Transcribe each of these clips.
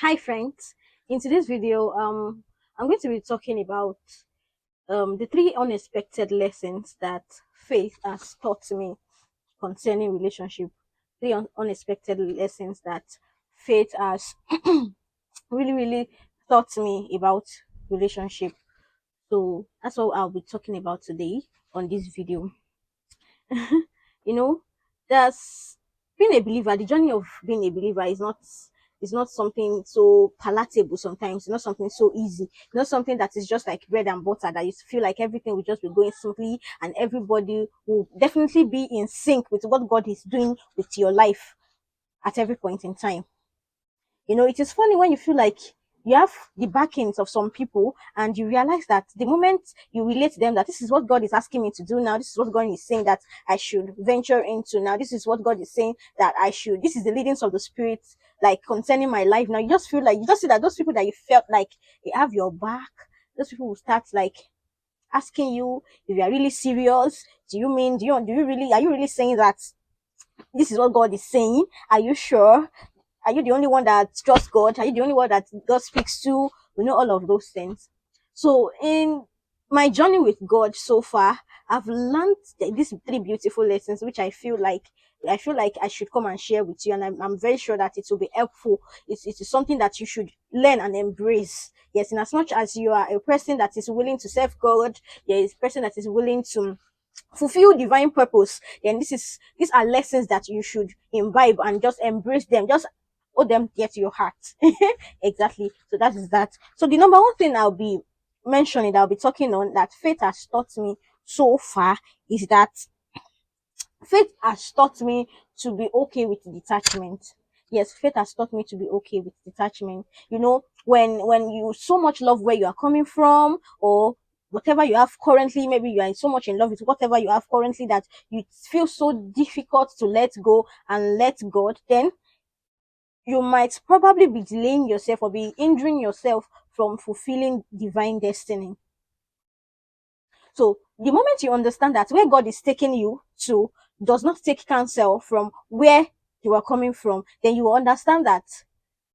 Hi friends, in today's video I'm going to be talking about the three unexpected lessons that faith has taught me concerning relationship. Three unexpected lessons that faith has really taught me about relationship. So that's what I'll be talking about today on this video. you know, there's being a believer, the journey of being a believer is not something so palatable sometimes. It's not something so easy. It's not something that is just like bread and butter that you feel like everything will just be going smoothly and everybody will definitely be in sync with what God is doing with your life at every point in time. It is funny when you feel like you have the backings of some people and you realize that the moment you relate to them that this is what God is asking me to do now, this is what God is saying that I should venture into now, this is what God is saying that I should, this is the leadings of the Spirit, like concerning my life. Now you just feel like, you just see that those people that you felt like they have your back, those people will start like asking you if you are really serious. Do you really, are you really saying that this is what God is saying? Are you sure? Are you the only one that trusts God? Are you the only one that God speaks to? All of those things. So in my journey with God so far, I've learned these three beautiful lessons, which I feel like I should come and share with you, and I'm very sure that it will be helpful. It is something that you should learn and embrace. Yes, in as much as you are a person that is willing to serve God, there is a person that is willing to fulfill divine purpose, then these are lessons that you should imbibe and just embrace them, just hold them dear to your heart. Exactly. So that is that. So the number one thing I'll be talking on that faith has taught me so far is that faith has taught me to be okay with detachment. Yes, faith has taught me to be okay with detachment. When you so much love where you are coming from, or whatever you have currently, maybe you are so much in love with whatever you have currently that you feel so difficult to let go and let God, then you might probably be delaying yourself or be hindering yourself from fulfilling divine destiny. So the moment you understand that where God is taking you to does not take counsel from where you are coming from, then you will understand that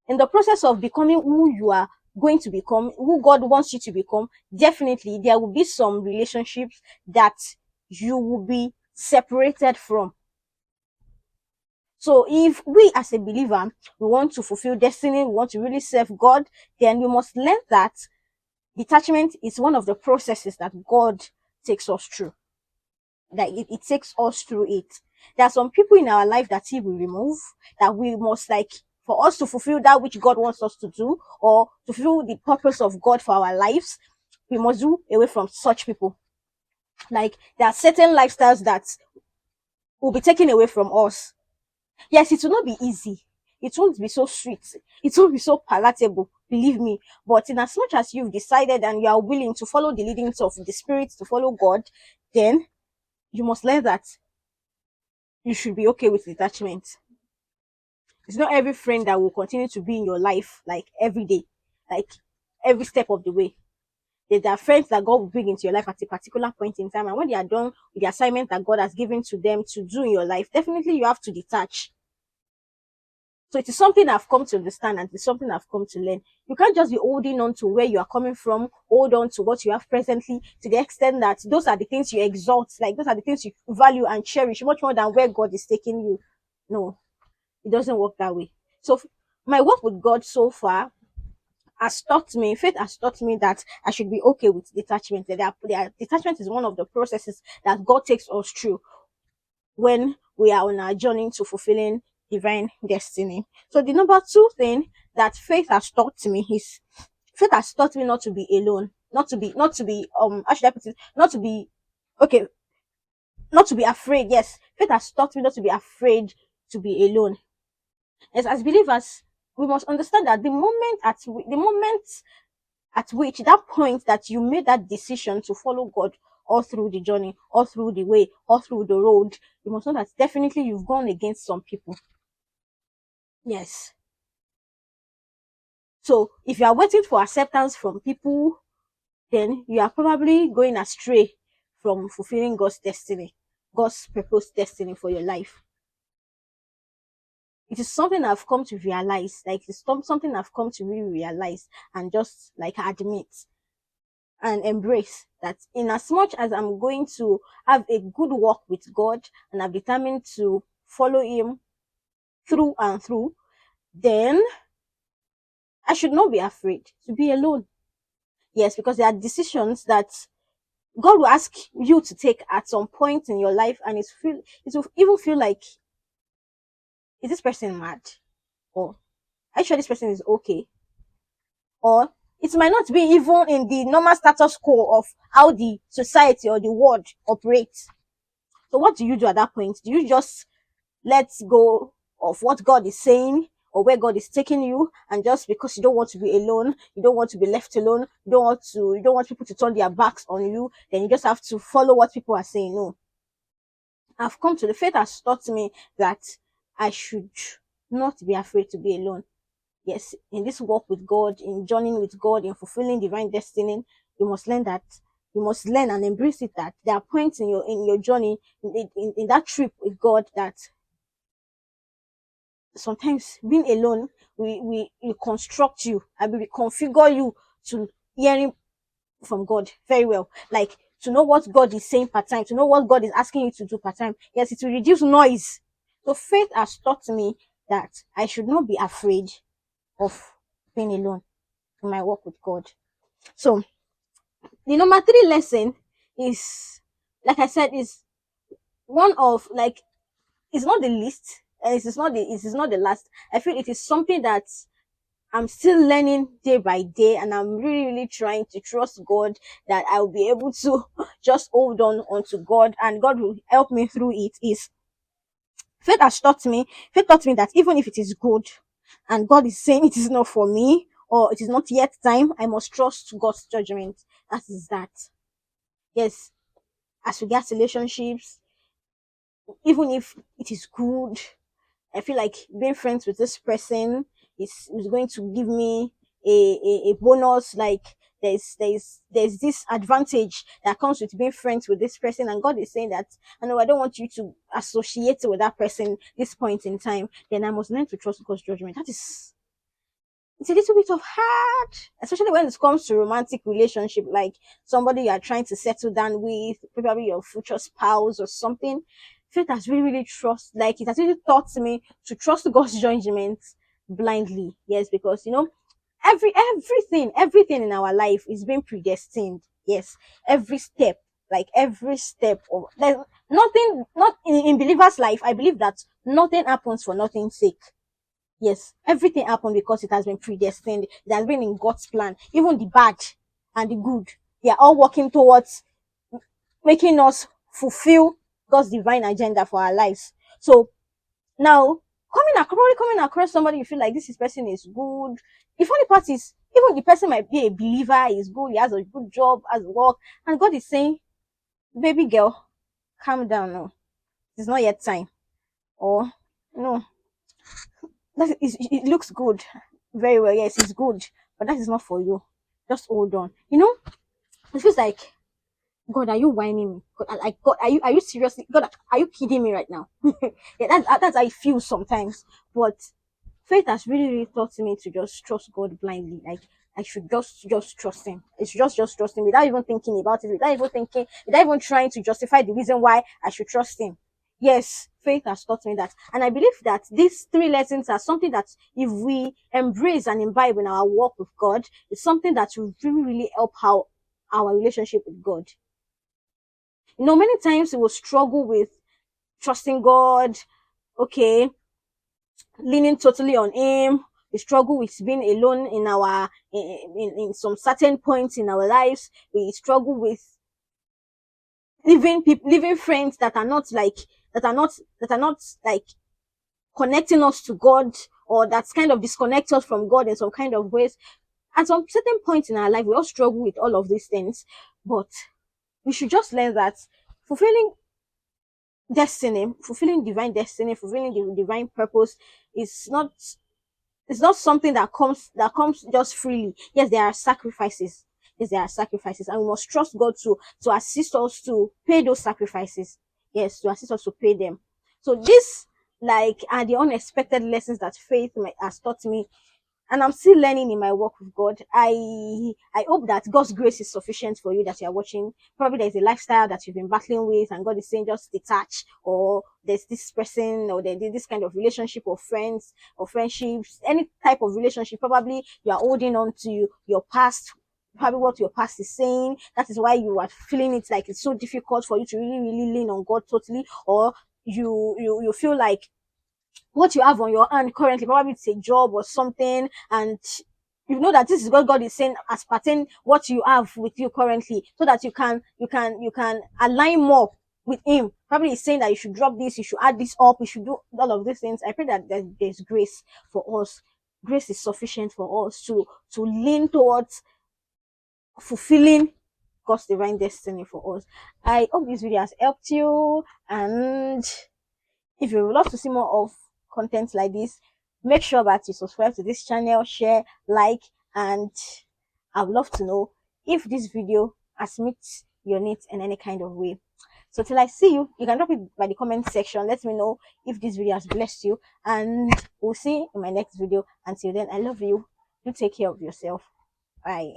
in the process of becoming who you are going to become, who God wants you to become, definitely there will be some relationships that you will be separated from. So if we as a believer, we want to fulfill destiny, we want to really serve God, then we must learn that detachment is one of the processes that God takes us through. That it takes us through it. There are some people in our life that He will remove, that we must, like, for us to fulfill that which God wants us to do, or to fulfill the purpose of God for our lives, we must do away from such people. Like, there are certain lifestyles that will be taken away from us. Yes, it will not be easy. It won't be so sweet. It won't be so palatable, believe me. But in as much as you've decided and you are willing to follow the leadings of the Spirit, to follow God, then you must learn that you should be okay with detachment. It's not every friend that will continue to be in your life like every day, like every step of the way. There are friends that God will bring into your life at a particular point in time, and when they are done with the assignment that God has given to them to do in your life, definitely you have to detach. So it is something I've come to understand, and it's something I've come to learn. You can't just be holding on to where you are coming from, hold on to what you have presently to the extent that those are the things you exalt, like those are the things you value and cherish much more than where God is taking you. No, it doesn't work that way. So my work with God so far has taught me, faith has taught me that I should be okay with detachment. Detachment is one of the processes that God takes us through when we are on our journey to fulfilling divine destiny. So the number two thing that faith has taught me is faith has taught me not to be alone, not to be how should I put it, not to be okay, not to be afraid. Yes, faith has taught me not to be afraid to be alone. As believers, we must understand that the moment at which that point that you made that decision to follow God all through the journey, all through the way, all through the road, you must know that definitely you've gone against some people. Yes. So if you are waiting for acceptance from people, then you are probably going astray from fulfilling God's destiny, God's proposed destiny for your life. It is something I've come to realize, like it's something I've come to really realize and just like admit and embrace that in as much as I'm going to have a good walk with God and I'm determined to follow him through and through, then I should not be afraid to be alone. Yes, because there are decisions that God will ask you to take at some point in your life, and it will even feel like, is this person mad? Or are you sure this person is okay? Or it might not be even in the normal status quo of how the society or the world operates. So what do you do at that point? Do you just let go of what God is saying or where God is taking you, and just because you don't want to be alone, you don't want to be left alone, you don't want people to turn their backs on you, then you just have to follow what people are saying? No. I've come to the faith has taught me that I should not be afraid to be alone. Yes, in this walk with God, in journeying with God, in fulfilling divine destiny, you must learn that. You must learn and embrace it, that there are points in your journey, in that trip with God, that sometimes being alone, we construct you and we configure you to hearing from God very well. Like, to know what God is saying per time, to know what God is asking you to do per time. Yes, it will reduce noise. So faith has taught me that I should not be afraid of being alone in my walk with God. So the number three lesson is, like I said, is one of, like, it's not the least, and it is not the last. I feel it is something that I'm still learning day by day, and I'm really, really trying to trust God that I'll be able to just hold on onto God, and God will help me through it. Is faith taught me that even if it is good and God is saying it is not for me, or it is not yet time, I must trust God's judgment. That is that. Yes, as regards relationships, even if it is good, I feel like being friends with this person is going to give me a bonus. Like, there's this advantage that comes with being friends with this person, and God is saying that, I know I don't want you to associate with that person this point in time. Then I must learn to trust God's judgment. That is, it's a little bit of hard, especially when it comes to romantic relationship, like somebody you are trying to settle down with, probably your future spouse or something. Faith has really, really like it has really taught me to trust God's judgment blindly. Yes, because everything in our life is being predestined. Yes, every step, like every step of, there's nothing, not in believers' life. I believe that nothing happens for nothing's sake. Yes, everything happened because it has been predestined. It has been in God's plan. Even the bad and the good, they are all working towards making us fulfill God's divine agenda for our lives. So now, coming across somebody you feel like this person is good. The funny part is, even the person might be a believer, is good, he has a good job, has work, and God is saying, "Baby girl, calm down. No, it's not yet time." Or, no, it looks good, very well. Yes, it's good, but that is not for you. Just hold on. It feels like, God, are you whining me? God, like, God, are you seriously? God, are you kidding me right now? Yeah, that's how I feel sometimes. But faith has really, really taught me to just trust God blindly. Like, I should just trust him. It's just trust him without even thinking about it, without even trying to justify the reason why I should trust him. Yes, faith has taught me that. And I believe that these three lessons are something that, if we embrace and imbibe in our walk with God, it's something that will really, really help our relationship with God. Many times we will struggle with trusting God, okay, leaning totally on him. We struggle with being alone in some certain points in our lives. We struggle with leaving friends that are not like connecting us to God, or that's kind of disconnect us from God in some kind of ways. At some certain point in our life, we all struggle with all of these things, but we should just learn that fulfilling fulfilling divine destiny, fulfilling the divine purpose is not, it's not something that comes just freely. Yes, there are sacrifices. Yes, there are sacrifices, and we must trust God to assist us to pay those sacrifices. Yes, to assist us to pay them. So this like are the unexpected lessons that faith has taught me, and I'm still learning in my walk with God. I hope that God's grace is sufficient for you that you are watching. Probably there's a lifestyle that you've been battling with, and God is saying just detach, or there's this person, or there's this kind of relationship, or friends, or friendships, any type of relationship. Probably you are holding on to your past, probably what your past is saying. That is why you are feeling it like it's so difficult for you to really, really lean on God totally, or you feel like what you have on your hand currently, probably it's a job or something, and you know that this is what God is saying as pertain what you have with you currently, so that you can align more with Him. Probably He's saying that you should drop this, you should add this up, you should do all of these things. I pray that there's grace for us. Grace is sufficient for us to lean towards fulfilling God's divine destiny for us. I hope this video has helped you, and if you would love to see more of content like this, make sure that you subscribe to this channel, share, like, and I would love to know if this video has met your needs in any kind of way. So till I see you, you can drop it by the comment section. Let me know if this video has blessed you, and we'll see you in my next video. Until then, I love you. You take care of yourself. Bye.